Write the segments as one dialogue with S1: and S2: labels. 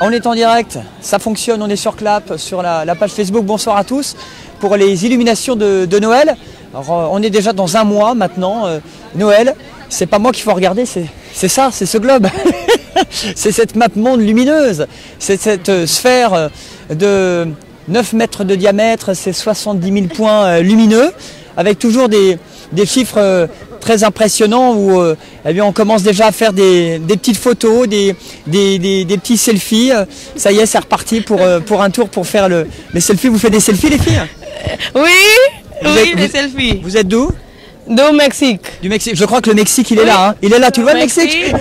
S1: On est en direct, ça fonctionne, on est sur Clap, sur la page Facebook. Bonsoir à tous pour les illuminations de Noël. Alors, on est déjà dans un mois maintenant, Noël. C'est pas moi qu'il faut regarder, c'est ça, c'est ce globe. C'est cette map monde lumineuse, c'est cette sphère de 9 mètres de diamètre, c'est 70 000 points lumineux, avec toujours des chiffres très impressionnants où eh bien, on commence déjà à faire des petites photos, des petits selfies. Ça y est, c'est reparti pour un tour pour faire les selfies. Vous faites des selfies, les filles?
S2: Oui, des selfies.
S1: Vous êtes d'où?
S2: Du Mexique.
S1: Du Mexique. Je crois que le Mexique, il est là. Hein. Il est là, tu le vois, le Mexique.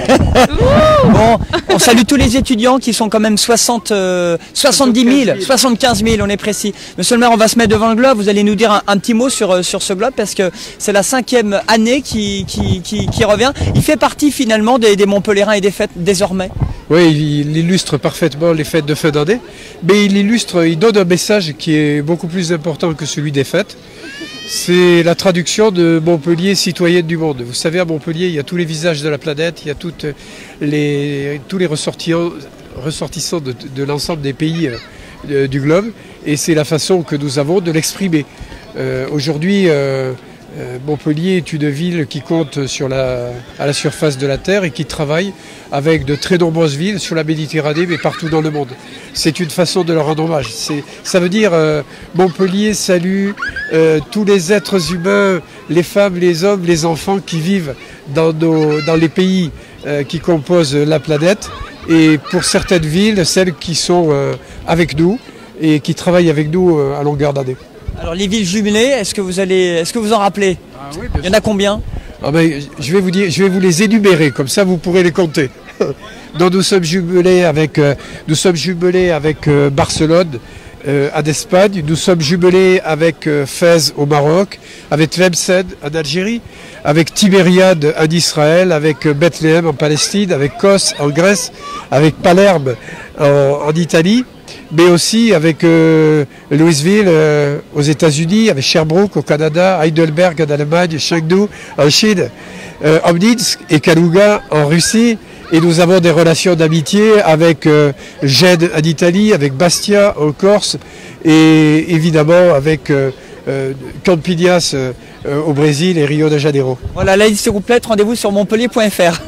S1: Bon, on salue tous les étudiants qui sont quand même 70 000, 75 000, on est précis. Monsieur le maire, on va se mettre devant le globe. Vous allez nous dire un petit mot sur ce globe parce que c'est la 5e année qui revient. Il fait partie finalement des Montpelliérains et des fêtes désormais.
S3: Oui, il illustre parfaitement les fêtes de fin d'année, mais il donne un message qui est beaucoup plus important que celui des fêtes. C'est la traduction de Montpellier, citoyenne du monde. Vous savez, à Montpellier, il y a tous les visages de la planète, il y a tous les ressortissants de l'ensemble des pays du globe, et c'est la façon que nous avons de l'exprimer. Aujourd'hui, Montpellier est une ville qui compte à la surface de la Terre et qui travaille avec de très nombreuses villes sur la Méditerranée, mais partout dans le monde. C'est une façon de leur rendre hommage. Ça veut dire Montpellier salue tous les êtres humains, les femmes, les hommes, les enfants qui vivent dans les pays qui composent la planète. Et pour certaines villes, celles qui sont avec nous et qui travaillent avec nous à longueur d'année.
S1: Alors les villes jumelées, est-ce que vous en rappelez?
S3: Oui,
S1: il y en a combien?
S3: Je vais vous les énumérer, comme ça vous pourrez les compter. Donc, nous sommes jumelés avec Barcelone en Espagne, nous sommes jumelés avec Fès au Maroc, avec Tlemcen en Algérie, avec Tibériade en Israël, avec Bethléem en Palestine, avec Kos en Grèce, avec Palerme en Italie, mais aussi avec Louisville aux États-Unis, avec Sherbrooke au Canada, Heidelberg en Allemagne, Chengdu en Chine, Omninsk et Kaluga en Russie. Et nous avons des relations d'amitié avec Gênes en Italie, avec Bastia en Corse et évidemment avec Campinas au Brésil et Rio de Janeiro.
S1: Voilà, la liste complète, rendez-vous sur montpellier.fr.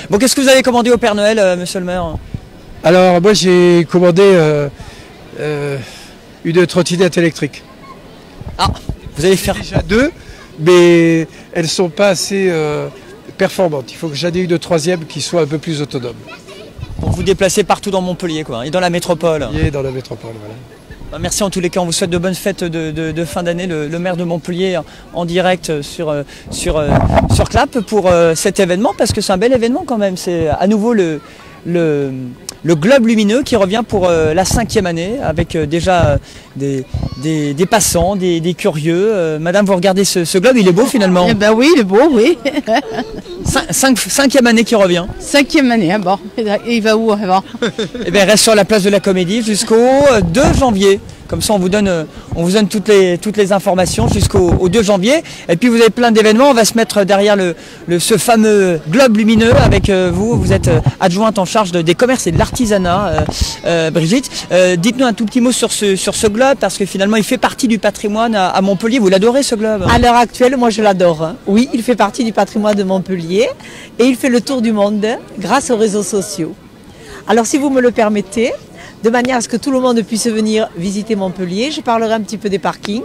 S1: Bon, qu'est-ce que vous avez commandé au Père Noël, monsieur le maire?
S3: Alors moi j'ai commandé une trottinette électrique.
S1: Ah, vous allez faire
S3: déjà 2, mais elles ne sont pas assez performantes. Il faut que j'en ai une troisième qui soit un peu plus autonome.
S1: Pour vous déplacer partout dans Montpellier, quoi, et dans la métropole.
S3: Et dans la métropole, voilà.
S1: Merci en tous les cas, on vous souhaite de bonnes fêtes de fin d'année, le maire de Montpellier en direct sur Clap pour cet événement, parce que c'est un bel événement quand même. C'est à nouveau le globe lumineux qui revient pour la 5e année avec déjà des passants, des curieux. Madame, vous regardez ce globe, il est beau finalement.
S2: Eh ben oui, il est beau, oui.
S1: 5e année qui revient.
S2: 5e année, bon. Et il va où avant?
S1: Eh bien, reste sur la place de la Comédie jusqu'au 2 janvier. Comme ça, on vous donne toutes les informations jusqu'au 2 janvier. Et puis, vous avez plein d'événements. On va se mettre derrière ce fameux globe lumineux avec vous. Vous êtes adjointe en charge des commerces et de l'artisanat, Brigitte. Dites-nous un tout petit mot sur ce globe, parce que finalement, il fait partie du patrimoine à Montpellier. Vous l'adorez, ce globe?
S4: À l'heure actuelle, moi, je l'adore. Oui, il fait partie du patrimoine de Montpellier et il fait le tour du monde grâce aux réseaux sociaux. Alors, si vous me le permettez, de manière à ce que tout le monde puisse venir visiter Montpellier, je parlerai un petit peu des parkings.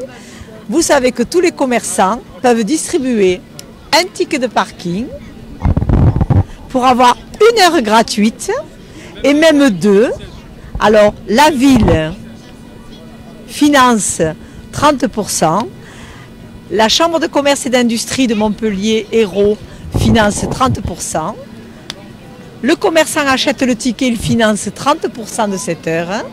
S4: Vous savez que tous les commerçants peuvent distribuer un ticket de parking pour avoir 1 heure gratuite et même 2. Alors, la ville finance 30%, la Chambre de commerce et d'industrie de Montpellier, Hérault, finance 30%. Le commerçant achète le ticket, il finance 30% de cette heure.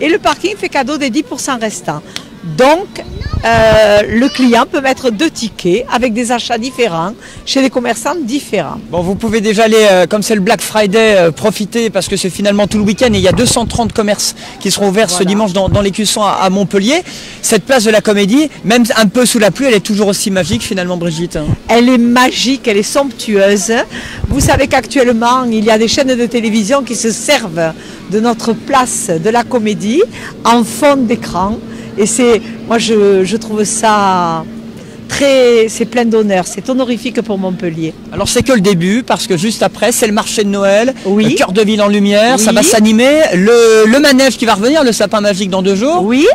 S4: Et le parking fait cadeau des 10% restants. Donc, le client peut mettre 2 tickets avec des achats différents chez des commerçants différents.
S1: Bon, vous pouvez déjà aller, comme c'est le Black Friday, profiter parce que c'est finalement tout le week-end et il y a 230 commerces qui seront ouverts ce dimanche dans l'écusson à Montpellier. Cette place de la Comédie, même un peu sous la pluie, elle est toujours aussi magique finalement, Brigitte.
S4: Elle est magique, elle est somptueuse. Vous savez qu'actuellement, il y a des chaînes de télévision qui se servent de notre place de la Comédie en fond d'écran. Et moi je trouve ça c'est plein d'honneur, c'est honorifique pour Montpellier.
S1: Alors c'est que le début, parce que juste après, c'est le marché de Noël,
S4: oui.
S1: Le cœur de ville en lumière,
S4: oui.
S1: Ça va s'animer, le manège qui va revenir, le sapin magique dans 2 jours.
S4: Oui,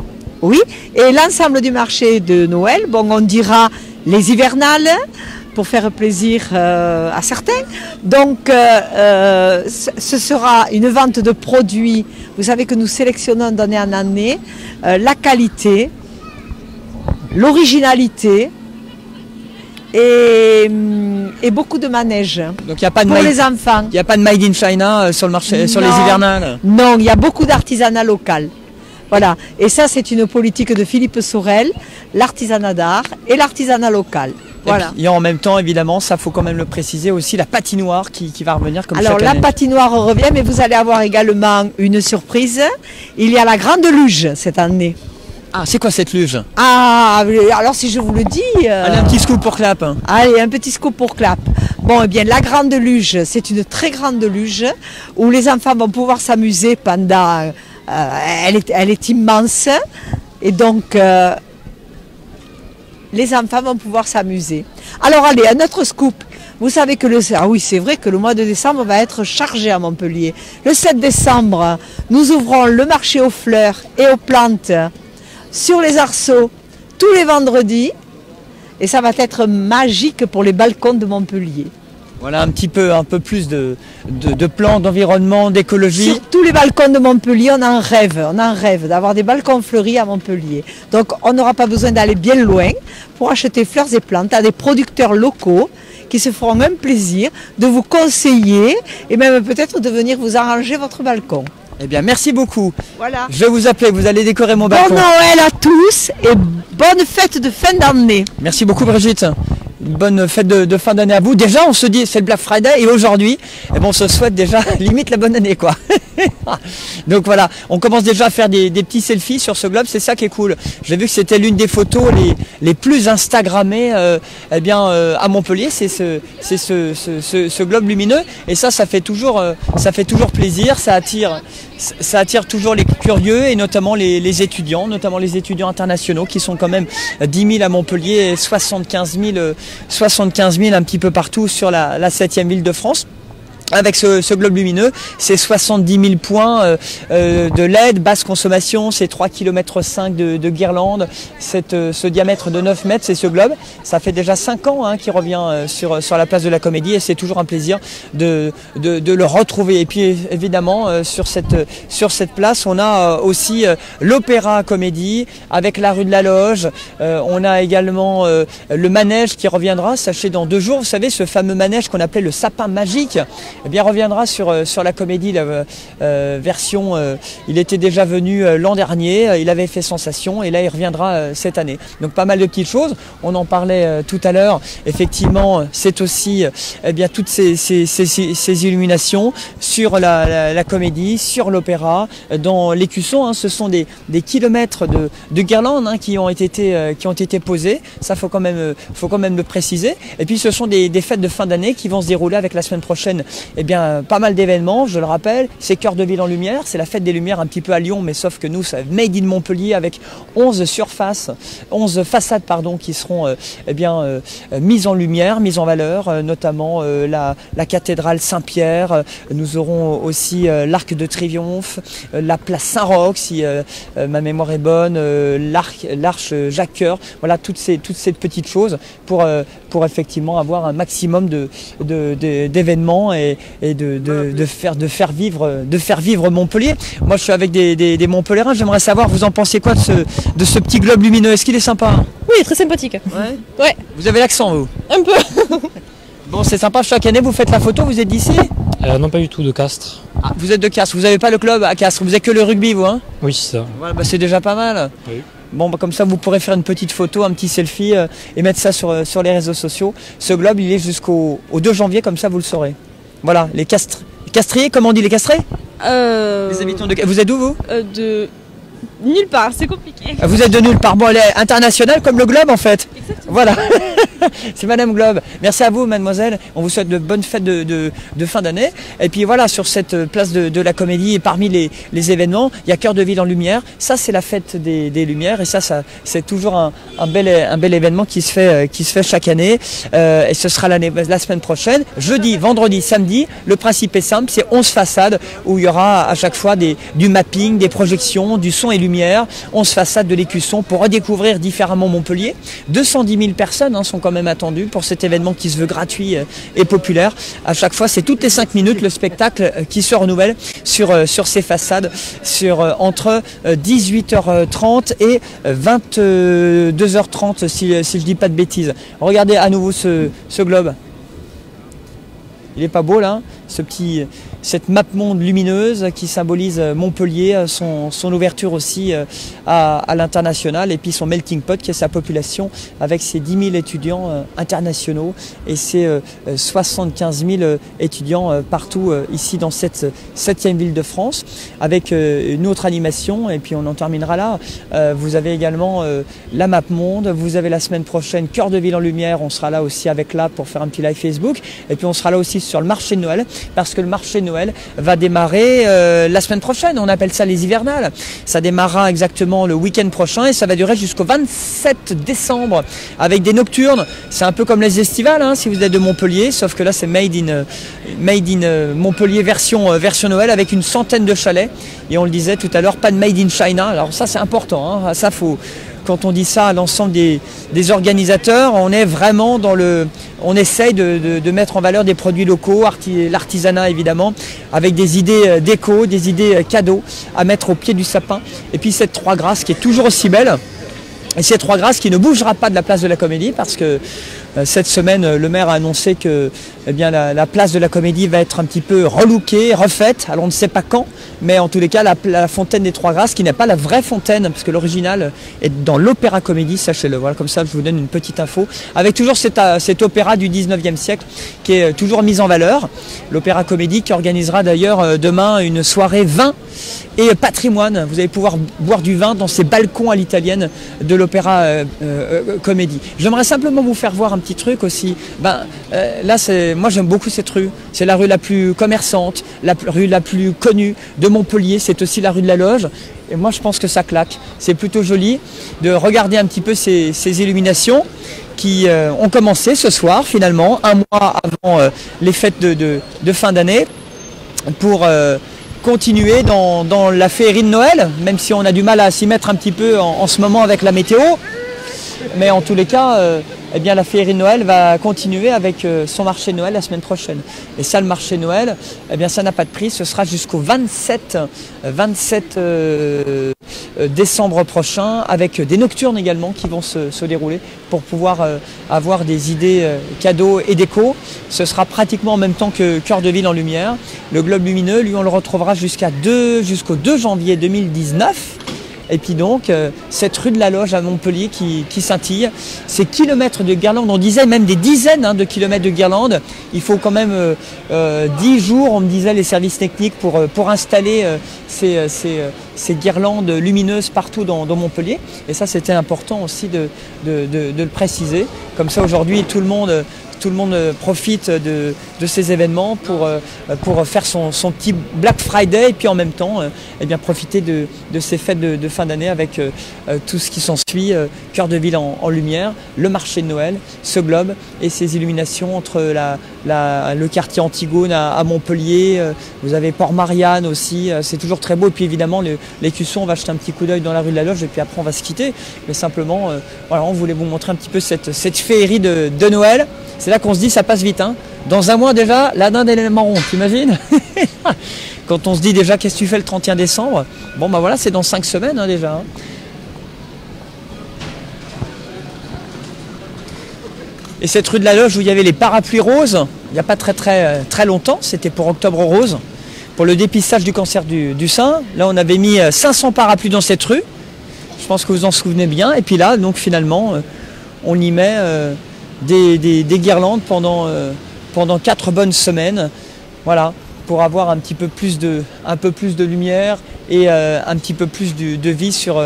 S4: oui, et l'ensemble du marché de Noël, bon, on dira les hivernales, pour faire plaisir à certains. Donc ce sera une vente de produits. Vous savez que nous sélectionnons d'année en année la qualité, l'originalité et beaucoup de manèges.
S1: Donc il n'y a pas de
S4: pour les enfants.
S1: Il n'y a pas de Made in China sur le marché, sur les hivernales.
S4: Non, il y a beaucoup d'artisanat local. Voilà, et ça c'est une politique de Philippe Sorel, l'artisanat d'art et l'artisanat local. Voilà.
S1: Et en même temps, évidemment, ça faut quand même le préciser aussi, la patinoire qui va revenir comme chaque année.
S4: Alors la patinoire revient, mais vous allez avoir également une surprise. Il y a la grande luge cette année.
S1: Ah, c'est quoi cette luge?
S4: Ah, alors si je vous le dis...
S1: Allez, un petit scoop pour Clap.
S4: Allez, un petit scoop pour Clap. Bon, eh bien, la grande luge, c'est une très grande luge où les enfants vont pouvoir s'amuser pendant... elle est immense et donc... les enfants vont pouvoir s'amuser. Alors allez, un autre scoop. Vous savez que oui, c'est vrai que le mois de décembre va être chargé à Montpellier. Le 7 décembre, nous ouvrons le marché aux fleurs et aux plantes sur les arceaux tous les vendredis. Et ça va être magique pour les balcons de Montpellier.
S1: Voilà un peu plus de plans, d'environnement, d'écologie.
S4: Sur tous les balcons de Montpellier, on en rêve d'avoir des balcons fleuris à Montpellier. Donc on n'aura pas besoin d'aller bien loin pour acheter fleurs et plantes à des producteurs locaux qui se feront même plaisir de vous conseiller et même peut-être de venir vous arranger votre balcon.
S1: Eh bien, merci beaucoup.
S4: Voilà.
S1: Je vais vous appeler, vous allez décorer mon balcon.
S4: Bon Noël à tous et bonne fête de fin d'année.
S1: Merci beaucoup Brigitte. Une bonne fête de fin d'année à vous. Déjà, on se dit, c'est le Black Friday et aujourd'hui, eh ben, on se souhaite déjà limite la bonne année, quoi. Donc voilà, on commence déjà à faire des petits selfies sur ce globe, c'est ça qui est cool. J'ai vu que c'était l'une des photos les plus instagrammées à Montpellier, c'est ce globe lumineux. Et ça fait toujours plaisir, ça attire toujours les curieux et notamment les étudiants internationaux qui sont quand même 10 000 à Montpellier et 75 000 un petit peu partout sur la 7e ville de France. Avec ce globe lumineux, c'est 70 000 points de LED, basse consommation, c'est 3,5 km de guirlande, ce diamètre de 9 mètres, c'est ce globe. Ça fait déjà 5 ans qu'il revient sur la place de la Comédie et c'est toujours un plaisir de le retrouver. Et puis évidemment, sur cette place, on a aussi l'Opéra Comédie avec la rue de la Loge. On a également le manège qui reviendra, sachez, dans 2 jours. Vous savez, ce fameux manège qu'on appelait le sapin magique. Eh bien, reviendra sur la Comédie, la version, il était déjà venu l'an dernier, il avait fait sensation et là il reviendra cette année. Donc pas mal de petites choses, on en parlait tout à l'heure, effectivement c'est aussi toutes ces illuminations sur la Comédie, sur l'Opéra, dans l'écusson, ce sont des kilomètres de guirlandes qui ont été posées, ça faut quand même le préciser. Et puis ce sont des fêtes de fin d'année qui vont se dérouler avec la semaine prochaine. Eh bien, pas mal d'événements, je le rappelle, c'est Cœur de Ville en Lumière, c'est la fête des Lumières un petit peu à Lyon, mais sauf que nous, c'est Made in Montpellier avec 11 façades qui seront mises en lumière, mises en valeur, notamment la cathédrale Saint-Pierre, nous aurons aussi l'Arc de Triomphe, la place Saint-Roch, si ma mémoire est bonne, l'arche Jacques-Cœur, voilà toutes ces petites choses pour effectivement avoir un maximum d'événements et de faire vivre Montpellier. Moi je suis avec des Montpelliérains, j'aimerais savoir, vous en pensez quoi de ce petit globe lumineux? Est-ce qu'il est sympa?
S2: Oui, très sympathique. Ouais.
S1: Vous avez l'accent, vous?
S2: Un peu.
S1: Bon, c'est sympa, chaque année vous faites la photo, vous êtes d'ici?
S5: Non, pas du tout, de Castres.
S1: Ah, vous êtes de Castres, vous n'avez pas le club à Castres, vous n'avez que le rugby, vous, hein?
S5: Oui, c'est ça.
S1: Voilà, c'est déjà pas mal.
S5: Oui.
S1: Bon, bah, comme ça, vous pourrez faire une petite photo, un petit selfie et mettre ça sur les réseaux sociaux. Ce globe, il est jusqu'au 2 janvier, comme ça, vous le saurez. Voilà, les castriers, comment on dit les castrés? Les habitants de... Vous êtes d'où, vous?
S2: De nulle part, c'est compliqué.
S1: Vous êtes de nulle part. Bon, elle est internationale comme le globe, en fait.
S2: Exactement.
S1: Voilà. C'est Madame Globe. Merci à vous, mademoiselle. On vous souhaite de bonnes fêtes de fin d'année. Et puis voilà, sur cette place de la Comédie, et parmi les événements, il y a Cœur de Ville en Lumière. Ça, c'est la fête des Lumières. Et ça c'est toujours un bel événement qui se fait chaque année. Et ce sera la semaine prochaine. Jeudi, vendredi, samedi. Le principe est simple, c'est 11 façades où il y aura à chaque fois du mapping, des projections, du son et lumière. 11 façades de l'écusson pour redécouvrir différemment Montpellier. 210 000 personnes sont quand même attendues pour cet événement qui se veut gratuit et populaire. À chaque fois, c'est toutes les 5 minutes le spectacle qui se renouvelle sur ces façades entre 18h30 et 22h30 si je dis pas de bêtises. Regardez à nouveau ce globe. Il est pas beau là, cette map monde lumineuse qui symbolise Montpellier, son ouverture aussi à l'international, et puis son melting pot qui est sa population avec ses 10 000 étudiants internationaux et ses 75 000 étudiants partout ici dans cette 7e ville de France, avec une autre animation, et puis on en terminera là. Vous avez également la map monde, vous avez la semaine prochaine Cœur de Ville en Lumière, on sera là aussi avec là pour faire un petit live Facebook, et puis on sera là aussi sur le marché de Noël, parce que le marché de Noël va démarrer la semaine prochaine. On appelle ça les hivernales. Ça démarrera exactement le week-end prochain et ça va durer jusqu'au 27 décembre avec des nocturnes. C'est un peu comme les estivales si vous êtes de Montpellier, sauf que là c'est made in Montpellier version Noël avec une centaine de chalets. Et on le disait tout à l'heure, pas de made in China. Alors ça c'est important. Ça faut... Quand on dit ça à l'ensemble des organisateurs, on est vraiment on essaye de mettre en valeur des produits locaux, l'artisanat évidemment, avec des idées déco, des idées cadeaux à mettre au pied du sapin. Et puis cette Trois Grâces qui est toujours aussi belle. Et cette Trois Grâces qui ne bougera pas de la place de la Comédie parce que cette semaine, le maire a annoncé que la place de la Comédie va être un petit peu relookée, refaite. Alors on ne sait pas quand, mais en tous les cas, la fontaine des Trois Grâces, qui n'est pas la vraie fontaine, parce que l'original est dans l'Opéra Comédie, sachez-le. Voilà, comme ça, je vous donne une petite info. Avec toujours cet opéra du 19e siècle qui est toujours mis en valeur. L'Opéra Comédie qui organisera d'ailleurs demain une soirée vin et patrimoine. Vous allez pouvoir boire du vin dans ces balcons à l'italienne de l'Opéra Comédie. J'aimerais simplement vous faire voir un petit truc aussi. Là, moi j'aime beaucoup cette rue. C'est la rue la plus commerçante, la rue la plus connue de Montpellier. C'est aussi la rue de la Loge. Et moi je pense que ça claque. C'est plutôt joli de regarder un petit peu ces illuminations qui ont commencé ce soir finalement, un mois avant les fêtes de fin d'année, pour continuer dans la féerie de Noël, même si on a du mal à s'y mettre un petit peu en ce moment avec la météo. Mais en tous les cas, la féerie de Noël va continuer avec son marché de Noël la semaine prochaine. Et ça, le marché de Noël, ça n'a pas de prix. Ce sera jusqu'au 27 décembre prochain, avec des nocturnes également qui vont se dérouler pour pouvoir avoir des idées cadeaux et déco. Ce sera pratiquement en même temps que Cœur de Ville en Lumière. Le globe lumineux, lui, on le retrouvera jusqu'au 2 janvier 2019. Et puis donc, cette rue de la Loge à Montpellier qui scintille, ces kilomètres de guirlandes, on disait même des dizaines de kilomètres de guirlandes. Il faut quand même 10 jours, on me disait, les services techniques pour installer ces guirlandes lumineuses partout dans Montpellier. Et ça, c'était important aussi de le préciser. Comme ça, aujourd'hui, tout le monde profite de ces événements pour faire son petit Black Friday et puis en même temps profiter de ces fêtes de fin d'année avec tout ce qui s'ensuit, Cœur de Ville en lumière, le marché de Noël, ce globe et ces illuminations entre le quartier Antigone à Montpellier. Vous avez Port-Marianne aussi, c'est toujours très beau. Et puis évidemment l'écusson, on va jeter un petit coup d'œil dans la rue de la Loge et puis après on va se quitter. Mais simplement, on voulait vous montrer un petit peu cette féerie de Noël. C'est là qu'on se dit ça passe vite. Dans un mois déjà, la dinde et les marrons, t'imagines? Quand on se dit déjà qu'est-ce que tu fais le 31 décembre, voilà, c'est dans 5 semaines déjà. Et cette rue de la Loge où il y avait les parapluies roses, il n'y a pas très longtemps, c'était pour Octobre Rose, pour le dépistage du cancer du sein. Là on avait mis 500 parapluies dans cette rue. Je pense que vous en souvenez bien. Et puis là, donc finalement, on y met des guirlandes pendant 4 bonnes semaines. Voilà, pour avoir un peu plus de lumière et un petit peu plus de vie sur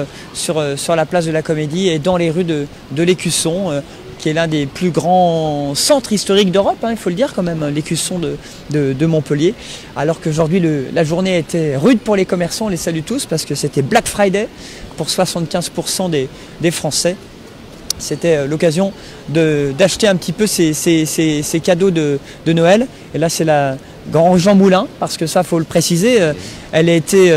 S1: la place de la Comédie et dans les rues de l'Écusson, qui est l'un des plus grands centres historiques d'Europe, hein, il faut le dire quand même, l'Écusson de Montpellier. Alors qu'aujourd'hui, la journée était rude pour les commerçants, on les salue tous, parce que c'était Black Friday pour 75% des Français. C'était l'occasion d'acheter un petit peu ces cadeaux de Noël. Et là, c'est la Grand Jean Moulin, parce que ça, il faut le préciser, elle a été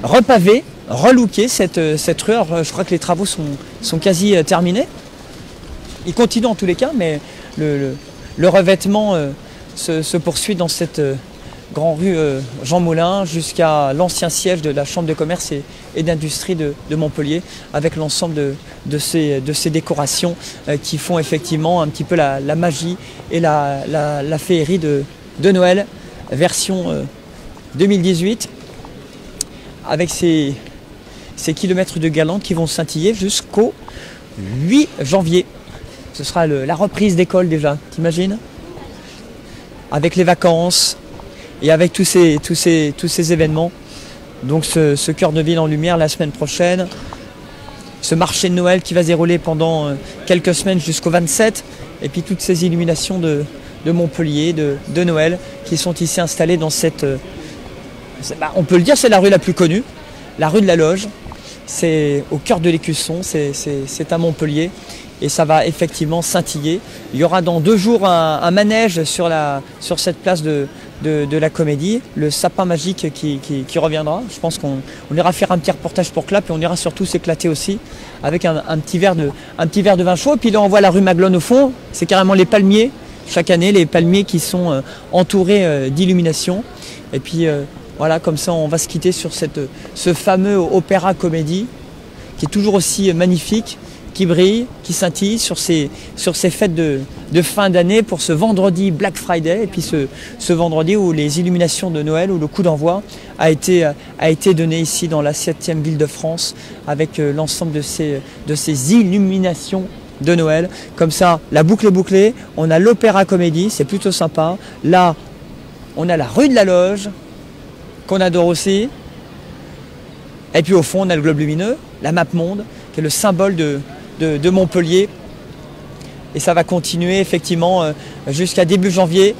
S1: repavée, relookée, cette rue. Alors, je crois que les travaux sont quasi terminés. Ils continuent en tous les cas, mais le revêtement se poursuit dans cette grande rue Jean Moulin jusqu'à l'ancien siège de la Chambre de commerce et d'industrie de Montpellier, avec l'ensemble de ces décorations qui font effectivement un petit peu la magie et la féerie de Noël, version 2018, avec ces kilomètres de guirlandes qui vont scintiller jusqu'au 8 janvier. Ce sera la reprise d'école déjà, t'imagines? Avec les vacances et avec tous ces événements. Donc ce cœur de ville en lumière la semaine prochaine. Ce marché de Noël qui va se dérouler pendant quelques semaines jusqu'au 27. Et puis toutes ces illuminations de Montpellier, de Noël, qui sont ici installées dans cette... on peut le dire, c'est la rue la plus connue, la rue de la Loge. C'est au cœur de l'Écusson, c'est à Montpellier. Et ça va effectivement scintiller. Il y aura dans 2 jours un manège sur cette place de la Comédie, le sapin magique qui reviendra. Je pense qu'on ira faire un petit reportage pour Clap et on ira surtout s'éclater aussi avec un petit verre de vin chaud. Et puis là on voit la rue Maglone au fond, c'est carrément les palmiers, chaque année les palmiers qui sont entourés d'illuminations. Et puis voilà, comme ça on va se quitter sur ce fameux Opéra Comédie qui est toujours aussi magnifique, qui brille, qui scintille sur ces fêtes de fin d'année pour ce vendredi Black Friday, et puis ce vendredi où les illuminations de Noël, où le coup d'envoi a été donné ici dans la 7e ville de France, avec l'ensemble de ces illuminations de Noël. Comme ça, la boucle est bouclée, on a l'Opéra Comédie, c'est plutôt sympa. Là, on a la rue de la Loge, qu'on adore aussi. Et puis au fond, on a le globe lumineux, la map monde, qui est le symbole de Montpellier, et ça va continuer effectivement jusqu'à début janvier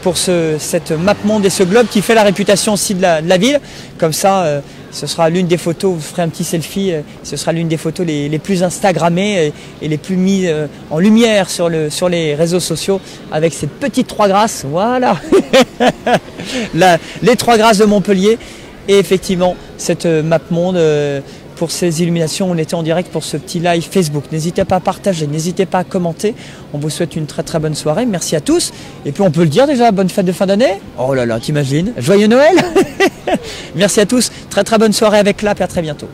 S1: pour cette map monde et ce globe qui fait la réputation aussi de la ville. Comme ça, ce sera l'une des photos, vous ferez un petit selfie, ce sera l'une des photos les plus instagrammées et les plus mises en lumière sur les réseaux sociaux, avec cette petite 3 grâces, voilà. Les 3 grâces de Montpellier, et effectivement cette map monde. Pour ces illuminations, on était en direct pour ce petit live Facebook. N'hésitez pas à partager, n'hésitez pas à commenter. On vous souhaite une très très bonne soirée. Merci à tous. Et puis on peut le dire déjà, bonne fête de fin d'année. Oh là là, t'imagines? Joyeux Noël. Merci à tous. Très très bonne soirée avec Clap et à très bientôt.